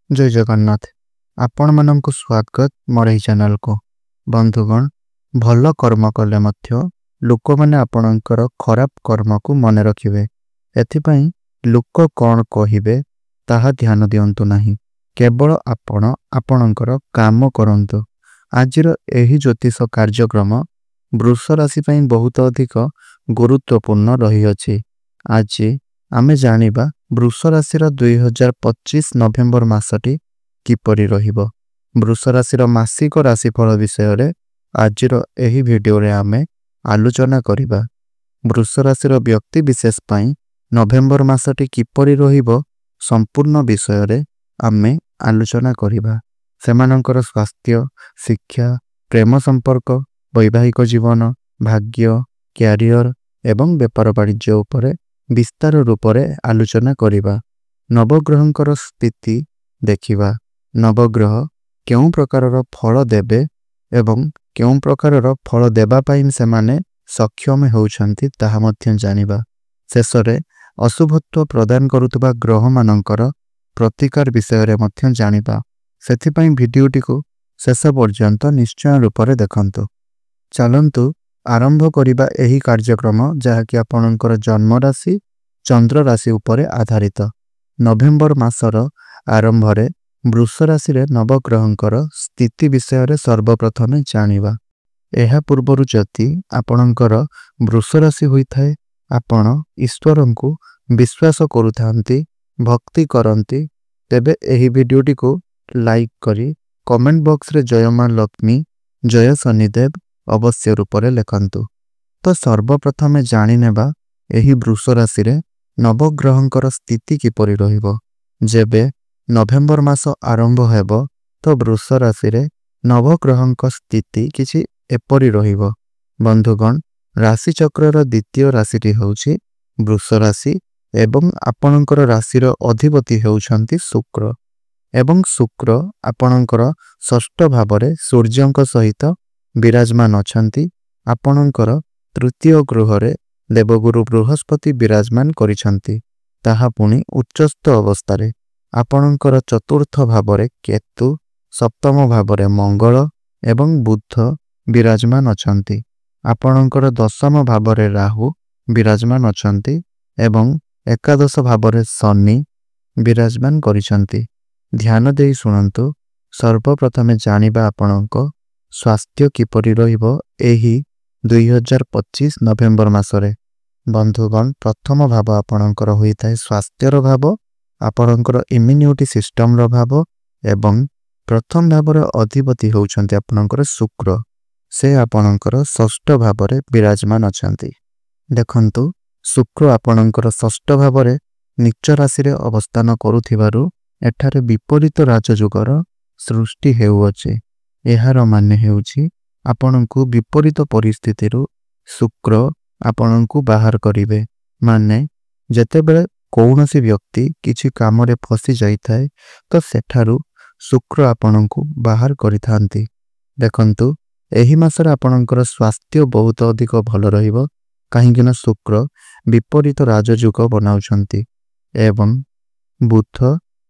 जय जगन्नाथ। आपण मानक स्वागत मोर एही चैनल को। बंधुगण, भल कर्म कले मध्य लोक माने आपणकर खराब कर्म को मन रखिबे। एथिपई लोक कौन कहिबे ताहा ध्यान दियंतु नाही। केवल आपण आपणकर काम करंतु। आजिर एही ज्योतिष कार्यक्रम वृष राशि पई बहुत अधिक गुरुत्वपूर्ण रही अछि। आज आमे जानिबा वृष राशिर 2025 नवेम्बर मासटी किपरि रहिबो। वृष राशिर मासिक राशिफल विषय रे आजिर एही भिडियो रे आमे आलोचना करिबा। वृष राशिर व्यक्ति विशेष पई नवेम्बर मासटी किपरि रहिबो संपूर्ण विषय रे आमे आलोचना करिबा। सेमानंकर स्वास्थ्य, शिक्षा, प्रेम संपर्क, वैवाहिक जीवन, भाग्य, क्यारियर एवं व्यापार वाणिज्य उपरे विस्तार रूप से आलोचना करिबा। नवग्रहंकर स्थिति देखिबा। नवग्रह केउं प्रकारर फल देबे एवं केउं प्रकारर फल देबा पई सेमाने सक्षम होउछंती ताहा मध्य जानिबा। शेषरे अशुभत्व प्रदान करुतबा ग्रह मानंकर प्रतिकार विषय रे मध्य जानिबा। सेथि पई भिडियोटी को शेष पर्यंत निश्चय रूप से देखंतु। चलंतु आरंभ करिबा एही कार्यक्रम जहाँकि आपणकर जन्म राशि चंद्र राशि उपरे आधारित। नवेम्बर मासर आरंभ रे वृष राशि रे नवग्रहंकर स्थिति विषय रे सर्वप्रथमे जानिबा। एहा पूर्वरु जति आपणकर वृष राशि होइथाय, आपण ईश्वरंकु विश्वास करुथांती, भक्ति करंती, तेबे एही वीडियोटी को लाइक करी कमेंट बॉक्स रे जय मां लक्ष्मी, जय शनिदेव अवश्य रूप से लिखंतु। तो सर्वप्रथमे जानी नेबा एही वृष राशि रे नवग्रहंकर स्थिति किपरि रहिबो। जेबे नवेम्बर मास आरंभ हेबो तो वृष राशि रे नवग्रहंक स्थिति किछि एपरि रहिबो। बंधुगण, राशि चक्रर द्वितीय राशिटी होउछि वृष राशि एवं आपणकर राशिर अधिपति हेउछंती शुक्र। एवं शुक्र आपणकर षष्ठ भावरे सूर्यंक सहित विराजमान अछंती। आपणकर तृतीय गृह रे देवगुरु बृहस्पति विराजमान करिछंती, ताहा पुणी उच्चस्थ अवस्था। आपणकर चतुर्थ भावरे केतु, सप्तम भावरे मंगल एवं बुध विराजमान अछंती। आपणकर दशम भावरे राहु विराजमान अछंती एवं एकादश भावरे शनि विराजमान करिछंती। ध्यान देई सुनंतु। सर्वप्रथमे जानिबा आपणक स्वास्थ्य किपरि रहिबो एही 2025 नवेम्बर मासरे। बंधुगण, प्रथम भाव आपणकर होइथाय स्वास्थ्यर भाव, आपणकर इम्यूनिटी सिस्टम रो भाव एवं प्रथम भावर अधिपति होउछंती आपणकर शुक्र। से आपणकर षष्ठ भावरे विराजमान अछंती। देखंतु, शुक्र आपणकर षष्ठ भावरे नीच राशि रे अवस्थान करुथिबारु एठारे विपरीत राजयोगर सृष्टि हेउअछि। एहार माने हेउछि आपणकु विपरीत परिस्थिति रु शुक्र आपणकु बाहर करिवे। माने जेतेबेले कौनसी व्यक्ति किछि काम रे फसी जाइथाय तो सेठारु शुक्र आपणकु बाहर करिथांती। देखंतु, एही मासरे आपणकर स्वास्थ्य बहुत अधिक भल रहिबो, काहेकिना शुक्र विपरीत राजयोग बनाउछंती एवं बुध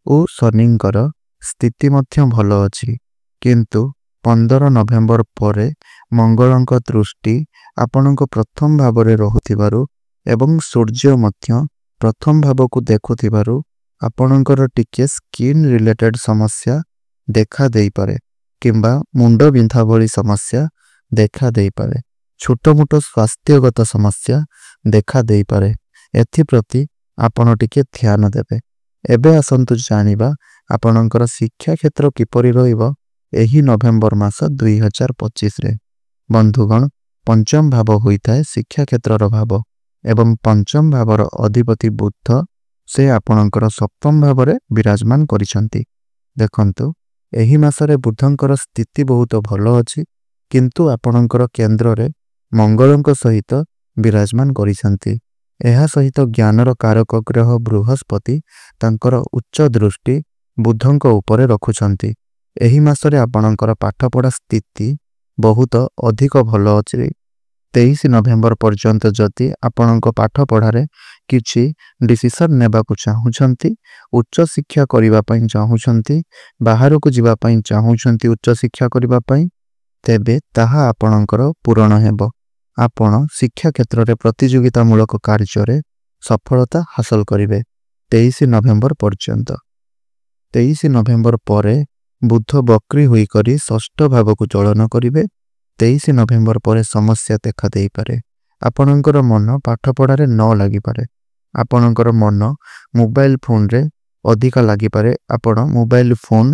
और शनिंकर स्थिति मध्य भल अछि। किंतु 15 नवेम्बर परे मंगलंक दृष्टि आपणक प्रथम भावरे रहुथिबारु एवं सूर्य मध्य प्रथम भाव को देखुथिबारु आपणकर टिके स्किन रिलेटेड समस्या देखा देई पारे किंबा मुंड बिंधा भली समस्या देखा देई पारे। छोट मोट स्वास्थ्यगत समस्या देखा देई पारे। एथि प्रति आपण टिके ध्यान देबे। एबे आसंतु जानिबा आपणकर शिक्षा क्षेत्र किपरि रहिबो एही नवेम्बर मास 2025 रे। बंधुगण, पंचम भाव होइथाय शिक्षा क्षेत्रर भाव एवं पंचम भावर अधिपति बुध से आपणकर सप्तम भावरे विराजमान करिसंती। देखंतु, एही मासरे बुधंकर स्थिति बहुत भल अछि, किंतु आपणकर केंद्र रे मंगलंक सहित विराजमान करिसंती। एहा सहित ज्ञानर कारक ग्रह बृहस्पति तांकर उच्च दृष्टि बुधंक उपरे रखुछंती। एही मासरे आपणकर पाठपढ़ा स्थिति बहुत अधिक भल अछि, 23 ନଭେମ୍ବର ପର୍ଯ୍ୟନ୍ତ ଯଦି ଆପଣଙ୍କ ପାଠ ପଢ଼ାରେ କିଛି ଡିସିସନ୍ ନେବାକୁ ଚାହୁଁଛନ୍ତି, ଉଚ୍ଚଶିକ୍ଷା କରିବା ପାଇଁ ଚାହୁଁଛନ୍ତି, ବାହାରକୁ ଯିବା ପାଇଁ ଚାହୁଁଛନ୍ତି ଉଚ୍ଚଶିକ୍ଷା କରିବା ପାଇଁ, ତେବେ ତାହା ଆପଣଙ୍କର ପୂରଣ ହେବ। ଆପଣ ଶିକ୍ଷା କ୍ଷେତ୍ରରେ ପ୍ରତିଯୋଗିତାମୂଳକ କାର୍ଯ୍ୟରେ ସଫଳତା ହାସଲ କରିବେ 23 ନଭେମ୍ବର ପର୍ଯ୍ୟନ୍ତ। 23 ନଭେମ୍ବର ପରେ ବୁଧ ବକ୍ରି ହୋଇକରି ଷଷ୍ଠ ଭାବକୁ ଚଳନ କରିବେ। 23 ନଭେମ୍ବର ପରେ ସମସ୍ୟା ଦେଖା ଦେଇପାରେ। ଆପଣଙ୍କର ମନ ପାଠପଢ଼ାରେ ନ ଲାଗିପାରେ। ଆପଣଙ୍କର ମନ ମୋବାଇଲ ଫୋନରେ ଅଧିକା ଲାଗିପାରେ। ଆପଣ ମୋବାଇଲ ଫୋନ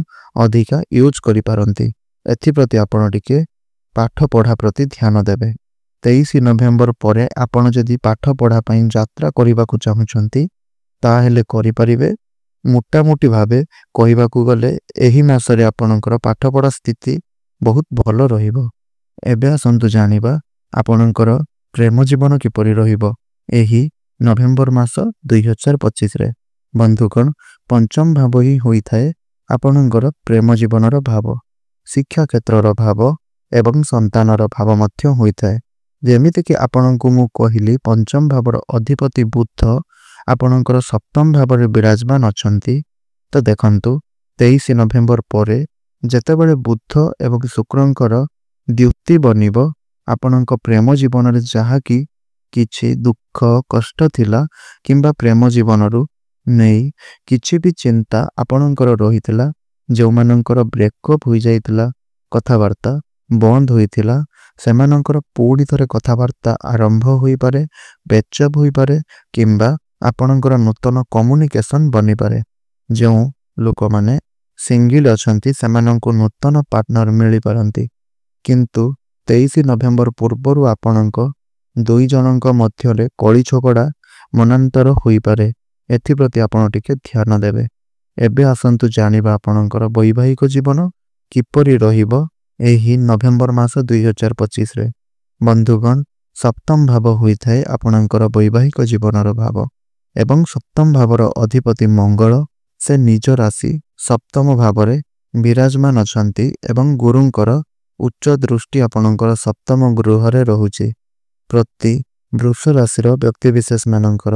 ଅଧିକା ୟୁଜ୍ କରିପାରନ୍ତି। ଏଥିପ୍ରତି ଆପଣ ଟିକେ ପାଠପଢ଼ା ପ୍ରତି ଧ୍ୟାନ ଦେବେ। 23 ନଭେମ୍ବର ପରେ ଆପଣ ଯଦି ପାଠପଢ଼ା ପାଇଁ ଯାତ୍ରା କରିବାକୁ ଚାହୁଁଛନ୍ତି ତାହେଲେ କରିପାରିବେ। ମୋଟାମୋଟି ଭାବେ କହିବାକୁ ଗଲେ ଏହି ମାସରେ ଆପଣଙ୍କର ପାଠପଢ଼ା ସ୍ଥିତି ବହୁତ ଭଲ ରହିବ। ଏବେ ଆସନ୍ତୁ ଜାଣିବା ଆପଣଙ୍କର ପ୍ରେମ ଜୀବନ କିପରି ରହିବ ଏହି ନଭେମ୍ବର ମାସ 2025ରେ। ବନ୍ଧୁଗଣ, ପଞ୍ଚମ ଭାବ ହିଁ ହୋଇଥାଏ ଆପଣଙ୍କର ପ୍ରେମ ଜୀବନର ଭାବ, ଶିକ୍ଷା କ୍ଷେତ୍ରର ଭାବ ଏବଂ ସନ୍ତାନର ଭାବ ମଧ୍ୟ ହୋଇଥାଏ। ଯେମିତିକି ଆପଣଙ୍କୁ ମୁଁ କହିଲି ପଞ୍ଚମ ଭାବର ଅଧିପତି ବୁଧ ଆପଣଙ୍କର ସପ୍ତମ ଭାବରେ ବିରାଜମାନ ଅଛନ୍ତି। ତ ଦେଖନ୍ତୁ 23 ନଭେମ୍ବର ପରେ ଯେତେବେଳେ ବୁଧ ଏବଂ ଶୁକ୍ରଙ୍କର ଦ୍ୟୁତି ବନିବ, ଆପଣଙ୍କ ପ୍ରେମ ଜୀବନରେ ଯାହାକି କିଛି ଦୁଃଖ କଷ୍ଟ ଥିଲା କିମ୍ବା ପ୍ରେମ ଜୀବନରୁ ନେଇ କିଛି ବି ଚିନ୍ତା ଆପଣଙ୍କର ରହିଥିଲା, ଯେଉଁମାନଙ୍କର ବ୍ରେକଅପ୍ ହୋଇଯାଇଥିଲା, କଥାବାର୍ତ୍ତା ବନ୍ଦ ହୋଇଥିଲା, ସେମାନଙ୍କର ପୁଣି ଥରେ କଥାବାର୍ତ୍ତା ଆରମ୍ଭ ହୋଇପାରେ, ବେଚଅପ୍ ହୋଇପାରେ କିମ୍ବା ଆପଣଙ୍କର ନୂତନ କମ୍ୟୁନିକେସନ୍ ବନିପାରେ। ଯେଉଁ ଲୋକମାନେ ସିଙ୍ଗିଲ୍ ଅଛନ୍ତି ସେମାନଙ୍କୁ ନୂତନ ପାର୍ଟନର ମିଳିପାରନ୍ତି। କିନ୍ତୁ 23 ନଭେମ୍ବର ପୂର୍ବରୁ ଆପଣଙ୍କ ଦୁଇ ଜଣଙ୍କ ମଧ୍ୟରେ କଳି ଝଗଡ଼ା ମନାନ୍ତର ହୋଇପାରେ। ଏଥିପ୍ରତି ଆପଣ ଟିକେ ଧ୍ୟାନ ଦେବେ। ଏବେ ଆସନ୍ତୁ ଜାଣିବା ଆପଣଙ୍କର ବୈବାହିକ ଜୀବନ କିପରି ରହିବ ଏହି ନଭେମ୍ବର ମାସ 2025ରେ। ବନ୍ଧୁଗଣ, ସପ୍ତମ ଭାବ ହୋଇଥାଏ ଆପଣଙ୍କର ବୈବାହିକ ଜୀବନର ଭାବ ଏବଂ ସପ୍ତମ ଭାବର ଅଧିପତି ମଙ୍ଗଳ ସେ ନିଜ ରାଶି ସପ୍ତମ ଭାବରେ ବିରାଜମାନ ଅଛନ୍ତି ଏବଂ ଗୁରୁଙ୍କର ଉଚ୍ଚ ଦୃଷ୍ଟି ଆପଣଙ୍କର ସପ୍ତମ ଗୃହରେ ରହୁଛି। ପ୍ରତି ବୃଷ ରାଶିର ବ୍ୟକ୍ତିବିଶେଷମାନଙ୍କର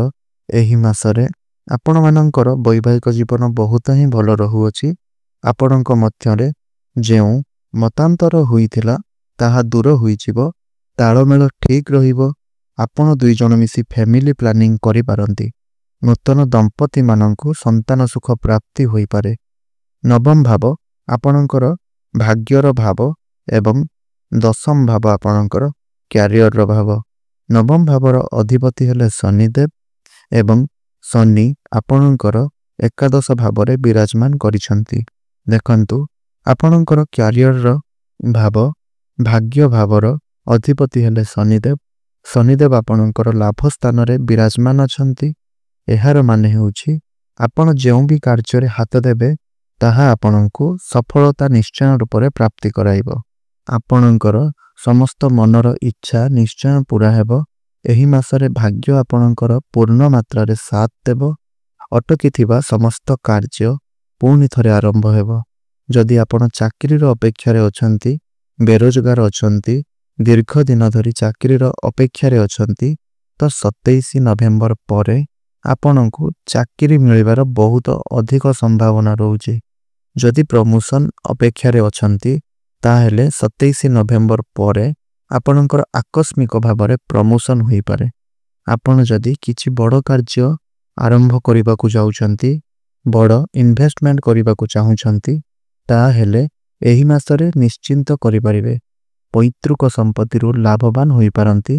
ଏହି ମାସରେ ଆପଣମାନଙ୍କର ବୈବାହିକ ଜୀବନ ବହୁତ ହିଁ ଭଲ ରହୁଅଛି। ଆପଣଙ୍କ ମଧ୍ୟରେ ଯେଉଁ ମତାନ୍ତର ହୋଇଥିଲା ତାହା ଦୂର ହୋଇଯିବ, ତାଳମେଳ ଠିକ୍ ରହିବ। ଆପଣ ଦୁଇ ଜଣ ମିଶି ଫ୍ୟାମିଲି ପ୍ଲାନିଂ କରିପାରନ୍ତି। ନୂତନ ଦମ୍ପତିମାନଙ୍କୁ ସନ୍ତାନ ସୁଖ ପ୍ରାପ୍ତି ହୋଇପାରେ। ନବମ ଭାବ ଆପଣଙ୍କର ଭାଗ୍ୟର ଭାବ ଏବଂ ଦଶମ ଭାବ ଆପଣଙ୍କର କ୍ୟାରିୟରର ଭାବ। ନବମ ଭାବର ଅଧିପତି ହେଲେ ଶନିଦେବ ଏବଂ ଶନି ଆପଣଙ୍କର ଏକାଦଶ ଭାବରେ ବିରାଜମାନ କରିଛନ୍ତି। ଦେଖନ୍ତୁ, ଆପଣଙ୍କର କ୍ୟାରିୟରର ଭାବ ଭାଗ୍ୟ ଭାବର ଅଧିପତି ହେଲେ ଶନିଦେବ। ଶନିଦେବ ଆପଣଙ୍କର ଲାଭ ସ୍ଥାନରେ ବିରାଜମାନ ଅଛନ୍ତି। ଏହାର ମାନେ ହେଉଛି ଆପଣ ଯେଉଁ ବି କାର୍ଯ୍ୟରେ ହାତ ଦେବେ ତାହା ଆପଣଙ୍କୁ ସଫଳତା ନିଶ୍ଚୟ ରୂପରେ ପ୍ରାପ୍ତି କରାଇବ। ଆପଣଙ୍କର ସମସ୍ତ ମନର ଇଚ୍ଛା ନିଶ୍ଚୟ ପୂରା ହେବ। ଏହି ମାସରେ ଭାଗ୍ୟ ଆପଣଙ୍କର ପୂର୍ଣ୍ଣ ମାତ୍ରାରେ ସାଥ ଦେବ। ଅଟକିଥିବା ସମସ୍ତ କାର୍ଯ୍ୟ ପୁଣି ଥରେ ଆରମ୍ଭ ହେବ। ଯଦି ଆପଣ ଚାକିରିର ଅପେକ୍ଷାରେ ଅଛନ୍ତି, ବେରୋଜଗାର ଅଛନ୍ତି, ଦୀର୍ଘ ଦିନ ଧରି ଚାକିରିର ଅପେକ୍ଷାରେ ଅଛନ୍ତି, ତ 27 ନଭେମ୍ବର ପରେ ଆପଣଙ୍କୁ ଚାକିରି ମିଳିବାର ବହୁତ ଅଧିକ ସମ୍ଭାବନା ରହୁଛି। ଯଦି ପ୍ରମୋସନ୍ ଅପେକ୍ଷାରେ ଅଛନ୍ତି ତାହେଲେ 27 ନଭେମ୍ବର ପରେ ଆପଣଙ୍କର ଆକସ୍ମିକ ଭାବରେ ପ୍ରମୋସନ୍ ହୋଇପାରେ। ଆପଣ ଯଦି କିଛି ବଡ଼ କାର୍ଯ୍ୟ ଆରମ୍ଭ କରିବାକୁ ଯାଉଛନ୍ତି, ବଡ଼ ଇନଭେଷ୍ଟମେଣ୍ଟ କରିବାକୁ ଚାହୁଁଛନ୍ତି, ତାହେଲେ ଏହି ମାସରେ ନିଶ୍ଚିନ୍ତ କରିପାରିବେ। ପୈତୃକ ସମ୍ପତ୍ତିରୁ ଲାଭବାନ ହୋଇପାରନ୍ତି।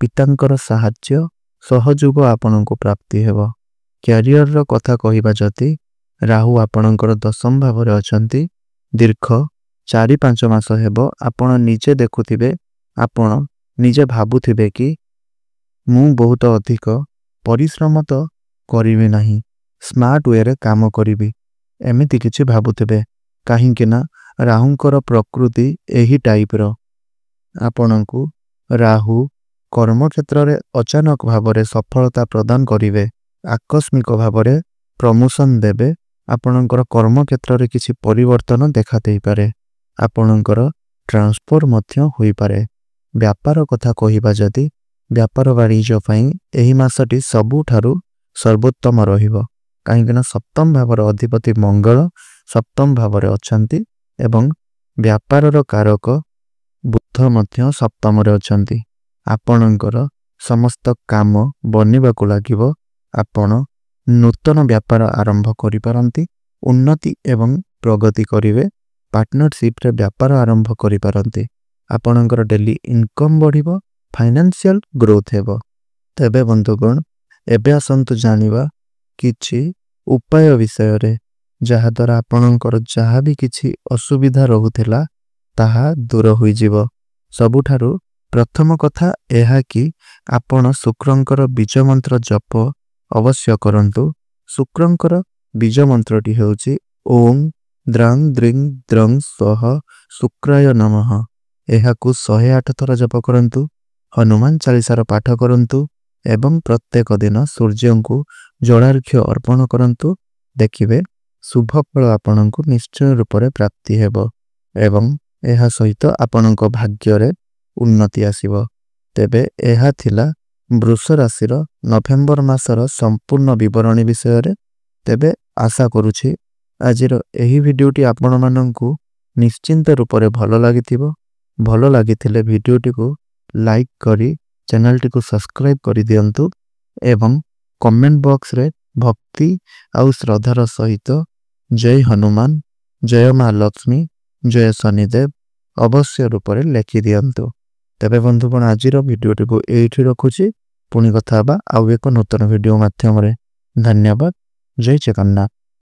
ପିତାଙ୍କର ସାହାଯ୍ୟ ସହଯୋଗ ଆପଣଙ୍କୁ ପ୍ରାପ୍ତି ହେବ। କ୍ୟାରିୟରର କଥା କହିବା ଯଦି, ରାହୁ ଆପଣଙ୍କର ଦଶମ ଭାବରେ ଅଛନ୍ତି। ଦୀର୍ଘ 4-5 ମାସ ହେବ ଆପଣ ନିଜେ ଦେଖୁଥିବେ, ଆପଣ ନିଜେ ଭାବୁଥିବେ କି ମୁଁ ବହୁତ ଅଧିକ ପରିଶ୍ରମ ତ କରିବି ନାହିଁ, ସ୍ମାର୍ଟ ୱେରେ କାମ କରିବି, ଏମିତି କିଛି ଭାବୁଥିବେ। କାହିଁକି ନା ରାହୁଙ୍କର ପ୍ରକୃତି ଏହି ଟାଇପ୍ର। ଆପଣଙ୍କୁ ରାହୁ କର୍ମକ୍ଷେତ୍ରରେ ଅଚାନକ ଭାବରେ ସଫଳତା ପ୍ରଦାନ କରିବେ, ଆକସ୍ମିକ ଭାବରେ ପ୍ରମୋସନ୍ ଦେବେ। ଆପଣଙ୍କର କର୍ମକ୍ଷେତ୍ରରେ କିଛି ପରିବର୍ତ୍ତନ ଦେଖା ଦେଇପାରେ। ଆପଣଙ୍କର ଟ୍ରାନ୍ସଫର ମଧ୍ୟ ହୋଇପାରେ। व्यापार कथा कहिबा जदि व्यापार वाणिज्य पई एही मासटी सबुठारु सर्वोत्तम रहिबो काहेकि सप्तम भावर अधिपति मंगल सप्तम भावर अछंती एवं व्यापारर कारक बुध मध्य सप्तम रे अछंती। आपणकर समस्त काम बनिबाकु लागिबो। आपण नूतन व्यापार आरंभ करि पारंती, उन्नति एवं प्रगति करिवे। पार्टनरशिप रे व्यापार आरंभ करि पारंती। आपणकर डेली इनकम बढ़िबो, फाइनेंशियल ग्रोथ हेबो। तेबे बंधुगण एबे आसंतु जानिबा किछि उपाय विषय रे जहा द्वारा आपणकर जहा भी किछि असुविधा रहुथिला ताहा दूर होई जिवो। सबुठारु प्रथम कथा एहा कि आपण शुक्रंकर बीज मंत्र जप अवश्य करंतु। शुक्रंकर बीज मंत्रटी हेउची ओम द्रं द्रिं द्रं स्वः शुक्राय नमः। एहाकु 108 थर जप करंतु। हनुमान चालीसार पाठ करंतु एवं प्रत्येक दिन सूर्यंकु जलार्घ्य अर्पण करंतु। देखिबे शुभ फल आपनंकु निश्चय रूप से प्राप्ति हेबो एवं एहा सहित आपनंक भाग्य रे उन्नति आसीबो। तेबे एहा थिला वृष राशि नवेम्बर मासर संपूर्ण विवरणी विषय रे। तेबे आशा करुछि आजिर एही भिडियोटी आपण मानंकु निश्चिंत रूप से भल लागिथिबो। भल लागिथिले भिडियोटी को लाइक करी चैनल टी को सब्सक्राइब करि दियंतु एवं कमेंट बॉक्स रे भक्ति आउ श्रद्धार सहित जय हनुमान, जय माँ लक्ष्मी, जय शनिदेव अवश्य रूप से लेखि दियंतु। तेबे बंधुगण आजिर भिडियोटी को एठी रखुछि। पुणी कथा बा आउ एक नूतन भिडियो माध्यम रे। धन्यवाद। जय जगन्नाथ।